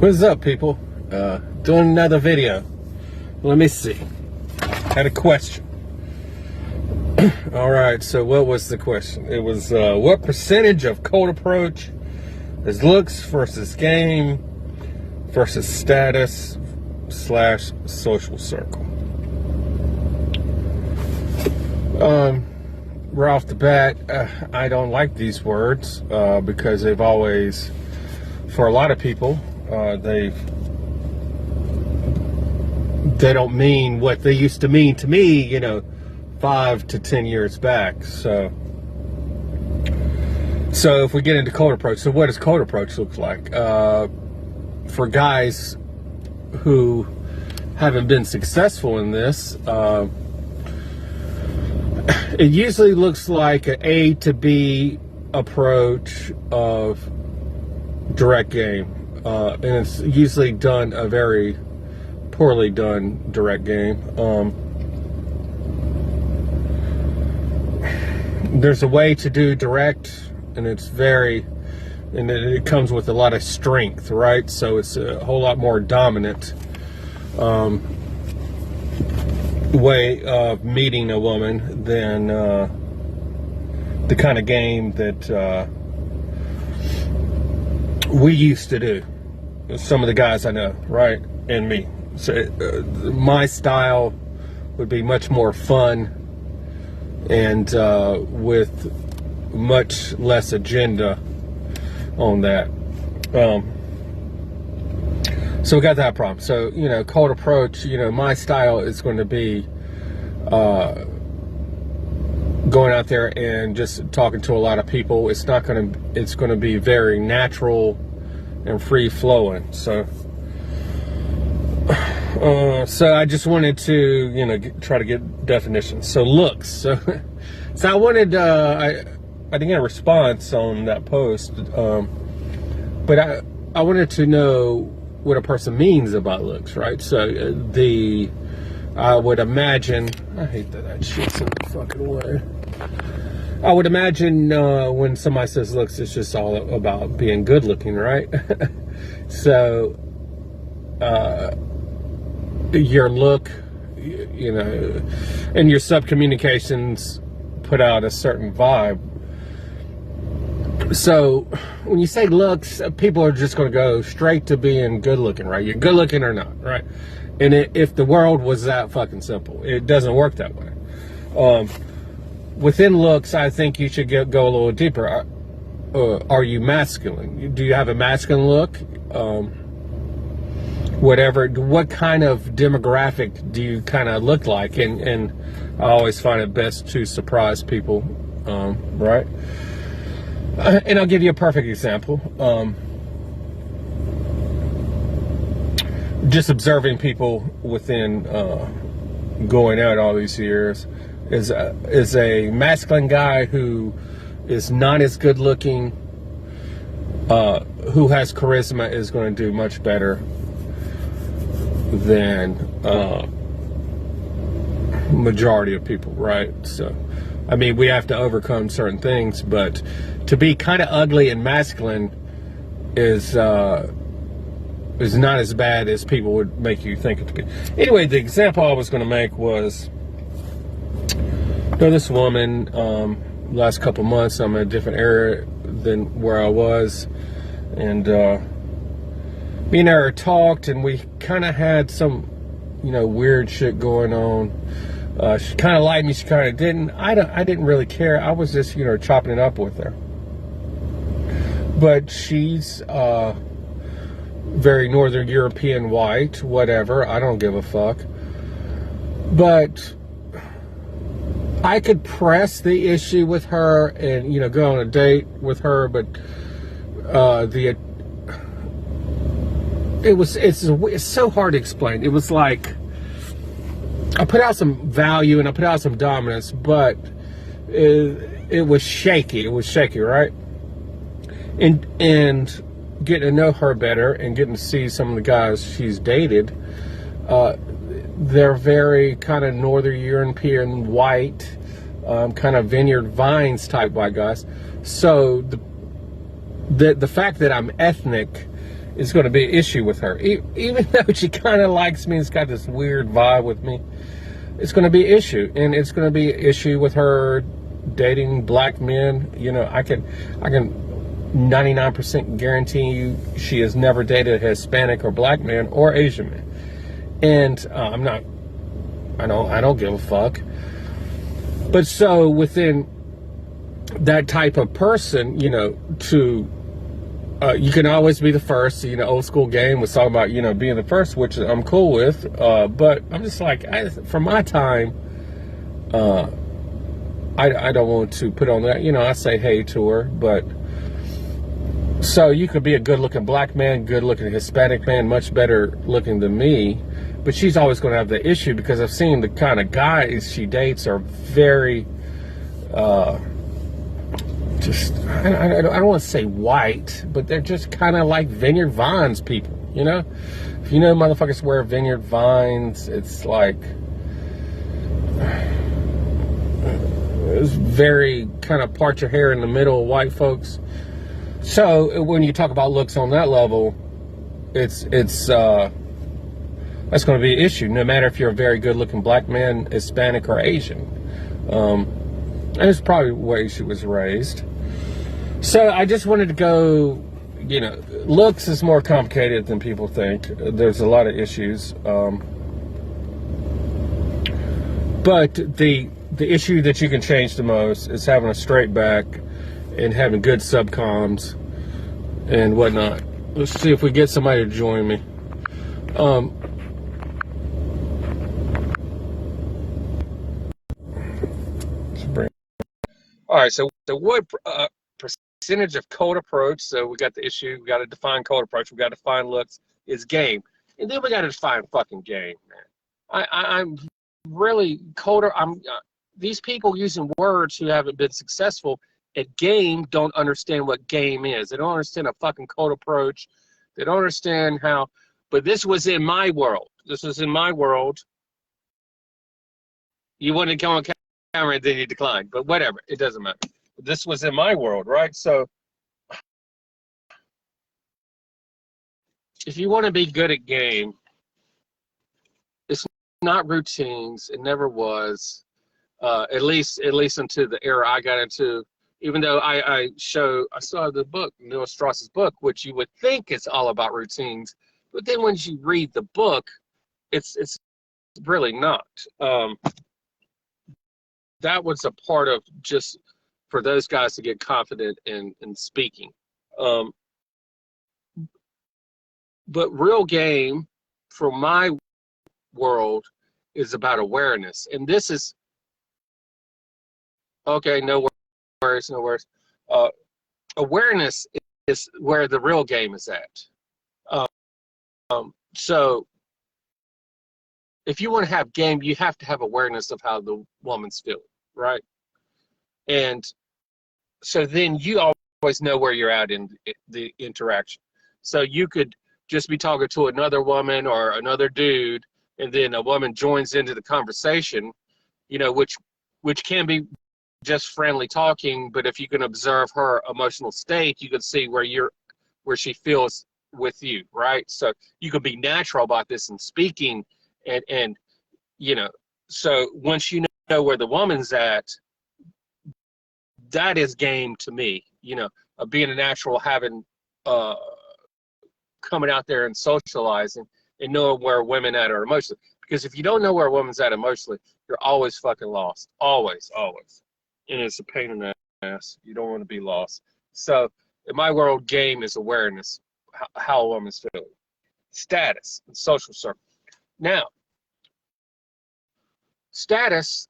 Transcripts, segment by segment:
What's up, people? Doing another video. Let me see. Had a question. All right, so what was the question? It was what percentage of cold approach is looks versus game versus status / social circle? Right off the bat, I don't like these words because they've always, for a lot of people, they don't mean what they used to mean to me, 5 to 10 years back. So if we get into cold approach, so what does cold approach look like? For guys who haven't been successful in this, it usually looks like an A to B approach of direct game. And it's usually done a very poorly done direct game. There's a way to do direct, and it comes with a lot of strength, right? So it's a whole lot more dominant way of meeting a woman than the kind of game that we used to do. Some of the guys I know, right? And me. So my style would be much more fun and with much less agenda on that. So we got that problem. So, cold approach, my style is going to be going out there and just talking to a lot of people. It's going to be very natural and free flowing. So I just wanted to, try to get definitions. So looks. So I wanted, I didn't get a response on that post, but I wanted to know what a person means about looks, right? So I would imagine, I hate that shit's in the fucking way. I would imagine when somebody says looks, it's just all about being good looking, right? So your look, and your sub-communications put out a certain vibe. So when you say looks, people are just going to go straight to being good looking, right? You're good looking or not, right? And if the world was that fucking simple, it doesn't work that way. Within looks, I think you should go a little deeper. Are you masculine? Do you have a masculine look? What kind of demographic do you kind of look like? And I always find it best to surprise people, right? And I'll give you a perfect example. Just observing people within going out all these years is a masculine guy who is not as good looking, who has charisma, is going to do much better than majority of people, right? So I mean, we have to overcome certain things, but to be kind of ugly and masculine is not as bad as people would make you think it to be. Anyway, the example I was going to make was, this woman, last couple months, I'm in a different area than where I was, and me and her talked, and we kind of had some, weird shit going on. She kind of liked me, she kind of didn't. I didn't really care. I was just, chopping it up with her. But she's very Northern European white, whatever. I don't give a fuck. But I could press the issue with her and, go on a date with her, but it's so hard to explain. It was like, I put out some value and I put out some dominance, but it was shaky. It was shaky, right? And getting to know her better and getting to see some of the guys she's dated, they're very kind of Northern European white, kind of Vineyard Vines type white guys. So the fact that I'm ethnic it's going to be an issue with her. Even though she kind of likes me, it's got this weird vibe with me. It's going to be an issue, and it's going to be an issue with her dating black men. You know, I can 99% guarantee you she has never dated a Hispanic or black man or Asian man. And I don't give a fuck. But so within that type of person, you know, you can always be the first. You know, old school game was talking about, you know, being the first, which I'm cool with. But I'm just like, from my time, I don't want to put on that. You know, I say hey to her, but so you could be a good-looking black man, good-looking Hispanic man, much better looking than me. But she's always going to have the issue because I've seen the kind of guys she dates are very, just, I don't want to say white, but they're just kind of like Vineyard Vines people, you know? If you know motherfuckers wear Vineyard Vines, it's like, it's very kind of part your hair in the middle, white folks. So when you talk about looks on that level, it's that's going to be an issue, no matter if you're a very good-looking black man, Hispanic, or Asian. And it's probably the way she was raised. So I just wanted to go, you know, looks is more complicated than people think. There's a lot of issues. But the issue that you can change the most is having a straight back and having good subcoms and whatnot. Let's see if we get somebody to join me. All right, so what percentage of cold approach? So we got the issue, we got to define cold approach, we got to define looks, is game. And then we got to define fucking game, man. I'm really colder. These people using words who haven't been successful at game don't understand what game is. They don't understand a fucking cold approach. They don't understand how, but this was in my world. This was in my world. You wanted to go on camera and then you declined, but whatever, it doesn't matter. This was in my world, right? So if you want to be good at game, it's not routines. It never was. At least into the era I got into. Even though I saw the book, Neil Strauss's book, which you would think is all about routines, but then when you read the book, it's really not. That was a part of just for those guys to get confident in speaking. But real game, from my world, is about awareness. And this is, okay, no worries. Awareness is where the real game is at. So if you want to have game, you have to have awareness of how the woman's feeling, right? And so then you always know where you're at in the interaction. So you could just be talking to another woman or another dude, and then a woman joins into the conversation, you know, which can be just friendly talking, but if you can observe her emotional state, you can see where she feels with you, right? So you could be natural about this in speaking, and you know, so once you know where the woman's at, that is game to me, you know, being a natural, having coming out there and socializing and knowing where women at are emotionally. Because if you don't know where a woman's at emotionally, you're always fucking lost. Always. And it's a pain in the ass. You don't want to be lost. So in my world, game is awareness, how a woman's feeling. Status and social circle. Now, status,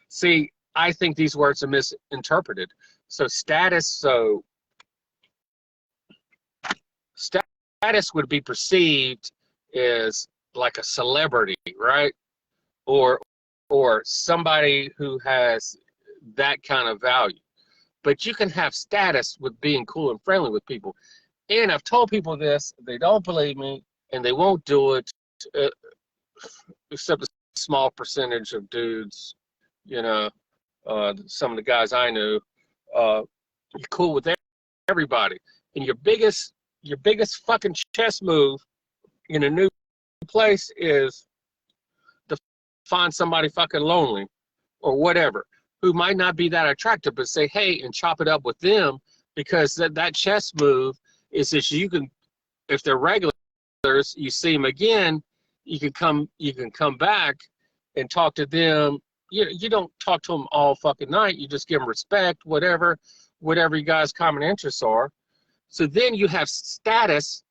see, I think these words are misinterpreted. So status would be perceived as like a celebrity, right? Or somebody who has that kind of value. But you can have status with being cool and friendly with people. And I've told people this, they don't believe me, and they won't do it, except a small percentage of dudes, you know, some of the guys I knew, you're cool with everybody. And your biggest your biggest fucking chess move in a new place is to find somebody fucking lonely or whatever who might not be that attractive, but say hey and chop it up with them, because that chess move is that you can, if they're regulars, you see them again, you can come back and talk to them. You don't talk to them all fucking night. You just give them respect, whatever you guys' common interests are. So then you have status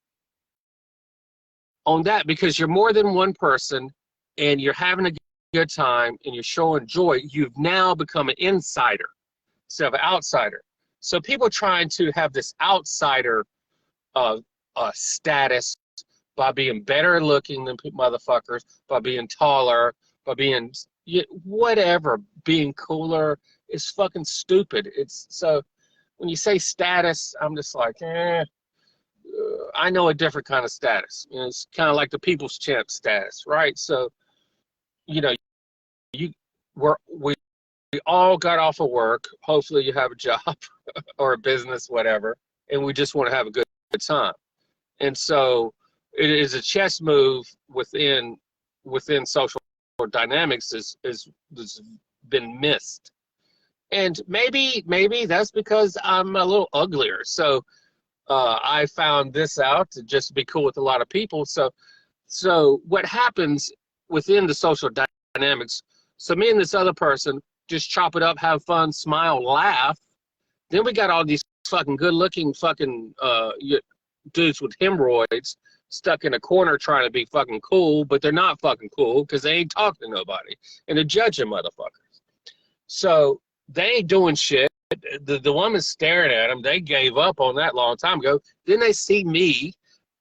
on that because you're more than one person and you're having a good time and you're showing joy. You've now become an insider instead of an outsider. So people trying to have this outsider status by being better looking than motherfuckers, by being taller, by being whatever, being cooler is fucking stupid. It's so when you say status, I'm just like, I know a different kind of status. You know, it's kind of like the people's champ status, right? So, you know, we all got off of work. Hopefully you have a job or a business, whatever, and we just want to have a good time. And so it is a chess move within social dynamics is been missed. And maybe that's because I'm a little uglier. So I found this out to just be cool with a lot of people. So what happens within the social dynamics, so me and this other person just chop it up, have fun, smile, laugh. Then we got all these fucking good looking fucking dudes with hemorrhoids stuck in a corner trying to be fucking cool, but they're not fucking cool because they ain't talking to nobody and they're judging motherfuckers. So they ain't doing shit. The woman's staring at them. They gave up on that long time ago. Then they see me,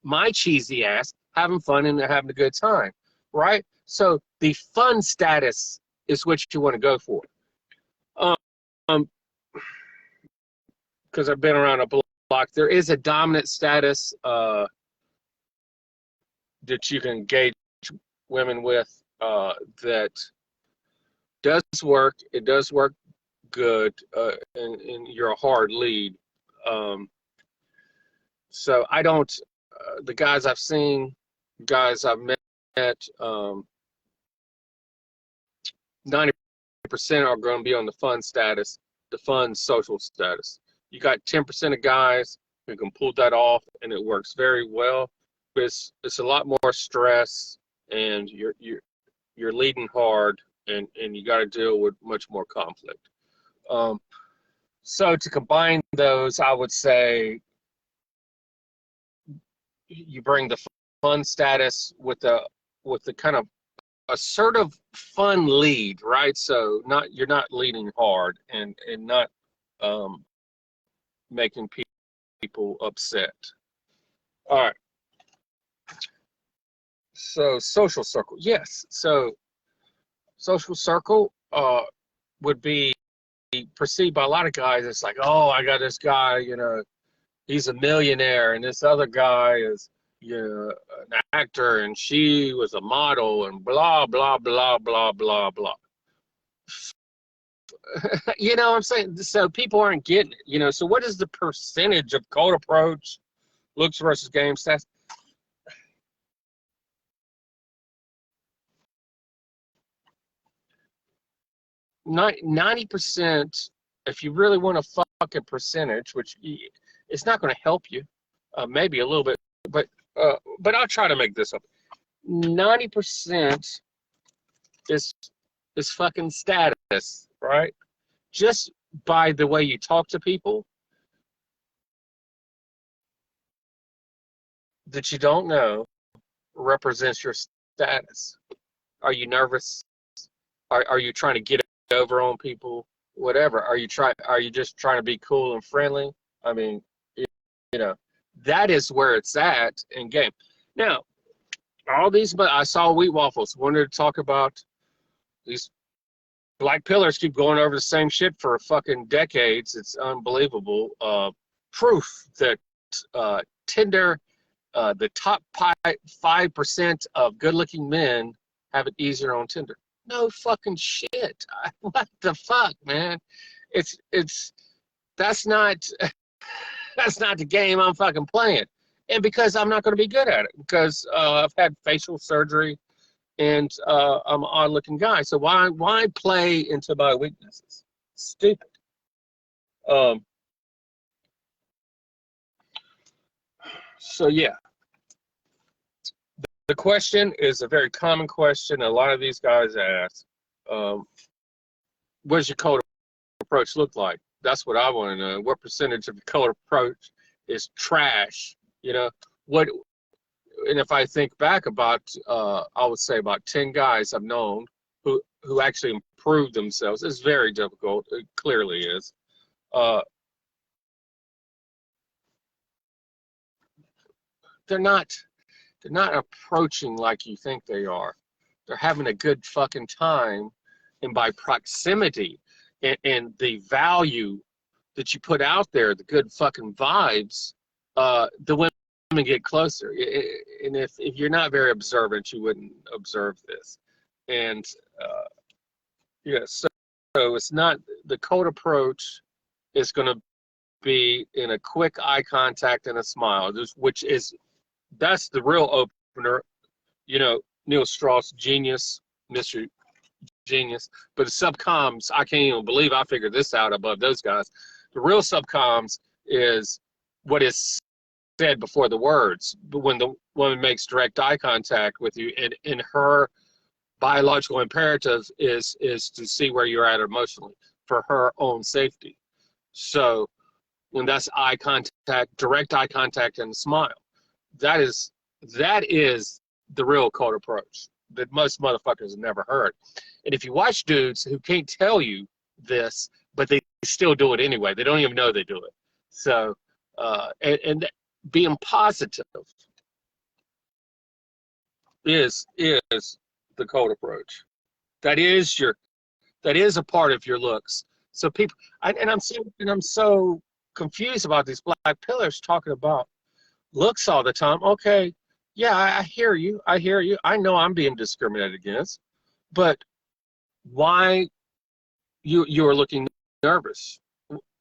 my cheesy ass, having fun and having a good time, right? So the fun status is what you want to go for. Because I've been around a block, there is a dominant status that you can engage women with that does work. It does work good, and you're a hard lead. So I don't, the guys I've seen, guys I've met, 90% are going to be on the fun status, the fun social status. You got 10% of guys who can pull that off, and it works very well. But it's a lot more stress, and you're leading hard, and you got to deal with much more conflict. So to combine those, I would say you bring the fun status with the kind of assertive, fun lead, right? So you're not leading hard and not making people upset. All right. So social circle, yes. So social circle would be perceived by a lot of guys. It's like, oh, I got this guy, you know, he's a millionaire, and this other guy is, you know, an actor, and she was a model, and blah blah blah blah blah blah. You know what I'm saying? So people aren't getting it, you know. So what is the percentage of cold approach, looks versus game stats? 90%, if you really want a fucking percentage, which it's not going to help you, maybe a little bit, but I'll try to make this up. 90% is fucking status, right? Just by the way you talk to people that you don't know represents your status. Are you nervous? Are you trying to get over on people? Whatever. Are you just trying to be cool and friendly? I mean, you know, that is where it's at in game. Now, all these, but I saw Wheat Waffles wanted to talk about these black pillars keep going over the same shit for fucking decades. It's unbelievable. Proof that Tinder, the top 5% of good-looking men have it easier on Tinder. No fucking shit. What the fuck, man? That's not the game I'm fucking playing. and because I'm not going to be good at it, because I've had facial surgery, and I'm an odd-looking guy. So why play into my weaknesses? Stupid. Um, so yeah, the question is a very common question. A lot of these guys ask, what does your color approach look like? That's what I want to know. What percentage of your color approach is trash? You know, what, and if I think back about, I would say about 10 guys I've known who actually improved themselves. It's very difficult. It clearly is. Uh, they're not approaching like you think they are. They're having a good fucking time, and by proximity and the value that you put out there, the good fucking vibes, the women get closer. And if you're not very observant, you wouldn't observe this. And yeah, so it's not, the cold approach is going to be in a quick eye contact and a smile, which is, that's the real opener. You know, Neil Strauss, genius, Mr. Genius. But the subcoms, I can't even believe I figured this out above those guys. The real subcoms is what is said before the words. But when the woman makes direct eye contact with you, and her biological imperative is to see where you're at emotionally for her own safety. So when that's eye contact, direct eye contact, and a smile, that is the real cold approach that most motherfuckers have never heard. And if you watch dudes who can't tell you this, but they still do it anyway, they don't even know they do it. So, and being positive is the cold approach. That is a part of your looks. So people, I'm so confused about these black pillars talking about looks all the time. Okay, yeah, I hear you. I know I'm being discriminated against, but why you are looking nervous?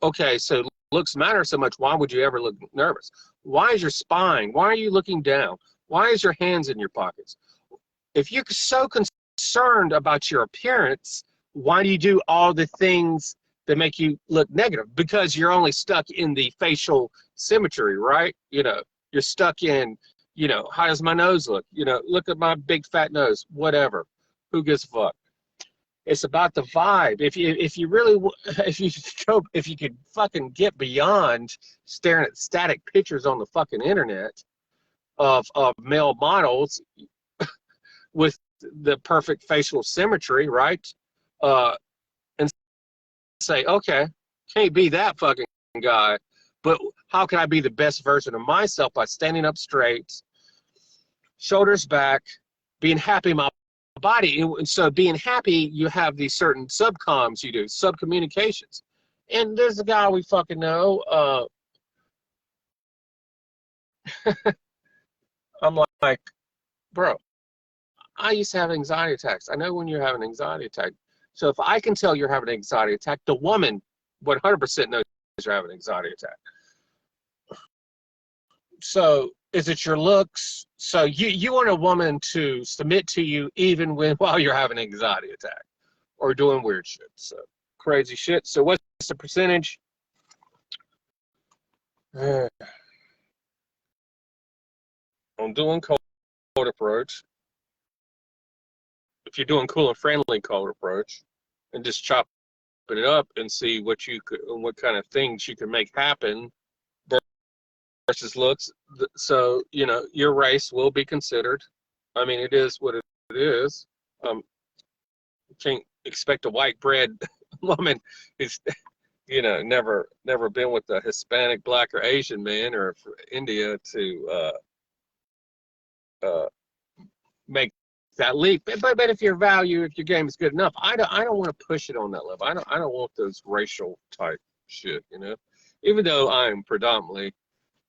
Okay, so looks matter so much. Why would you ever look nervous? Why is your spine? Why are you looking down? Why is your hands in your pockets? If you're so concerned about your appearance, why do you do all the things that make you look negative? Because you're only stuck in the facial symmetry, right? You know, you're stuck in, you know, how does my nose look? You know, look at my big fat nose, whatever. Who gives a fuck? It's about the vibe. If you really, if you could fucking get beyond staring at static pictures on the fucking internet of male models with the perfect facial symmetry, right? And say, okay, can't be that fucking guy, but how can I be the best version of myself by standing up straight, shoulders back, being happy in my body? And so being happy, you have these certain subcoms you do, subcommunications. And there's a guy we fucking know, I'm like, bro, I used to have anxiety attacks. I know when you're having an anxiety attack. So if I can tell you're having an anxiety attack, the woman 100% knows you're having an anxiety attack. So is it your looks? So you want a woman to submit to you even while you're having an anxiety attack or doing weird shit. So crazy shit. So what's the percentage? I'm doing cold approach. If you're doing cool and friendly cold approach, and just chopping it up and see what kind of things you can make happen versus looks. So, you know, your race will be considered. I mean, it is what it is. You can't expect a white bread woman who's, you know, never been with a Hispanic, Black, or Asian man, or India to make that leap. But if your game is good enough, I don't want to push it on that level. I don't want those racial type shit, you know. Even though I'm predominantly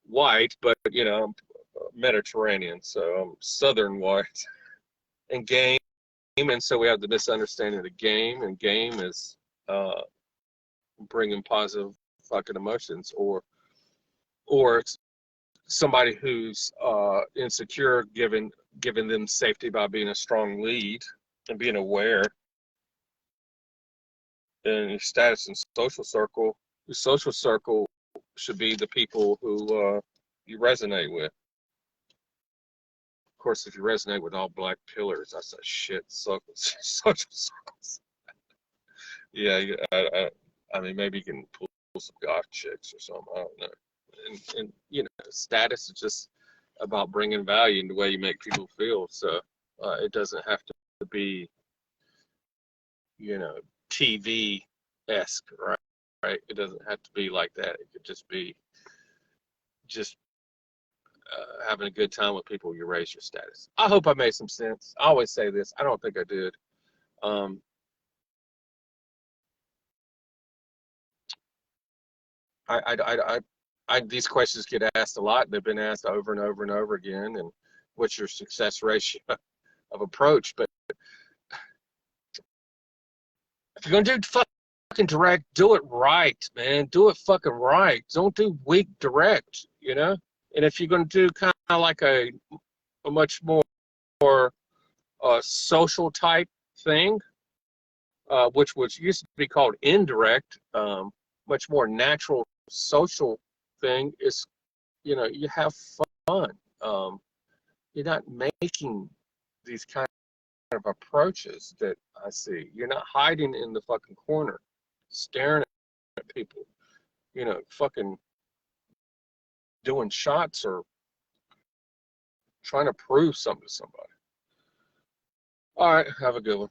white, but you know, I'm Mediterranean, so I'm Southern white. And game, and so we have the misunderstanding of the game, and game is bringing positive fucking emotions, or somebody who's insecure, giving them safety by being a strong lead and being aware. And your status and your social circle should be the people who you resonate with. Of course, if you resonate with all black pillars, that's a shit social circles. Yeah, I mean, maybe you can pull some goth chicks or something. I don't know. And you know, status is just about bringing value in the way you make people feel. So it doesn't have to be, you know, TV-esque, right? Right? It doesn't have to be like that. It could just be just having a good time with people. You raise your status. I hope I made some sense. I always say this. I don't think I did. Um, these questions get asked a lot. They've been asked over and over and over again. And what's your success ratio of approach? But if you're gonna do fucking direct, do it right, man. Do it fucking right. Don't do weak direct, you know. And if you're gonna do kind of like a much more social type thing, which was used to be called indirect, much more natural social thing is, you know, you have fun. You're not making these kind of approaches that I see. You're not hiding in the fucking corner, staring at people, you know, fucking doing shots or trying to prove something to somebody. All right, have a good one.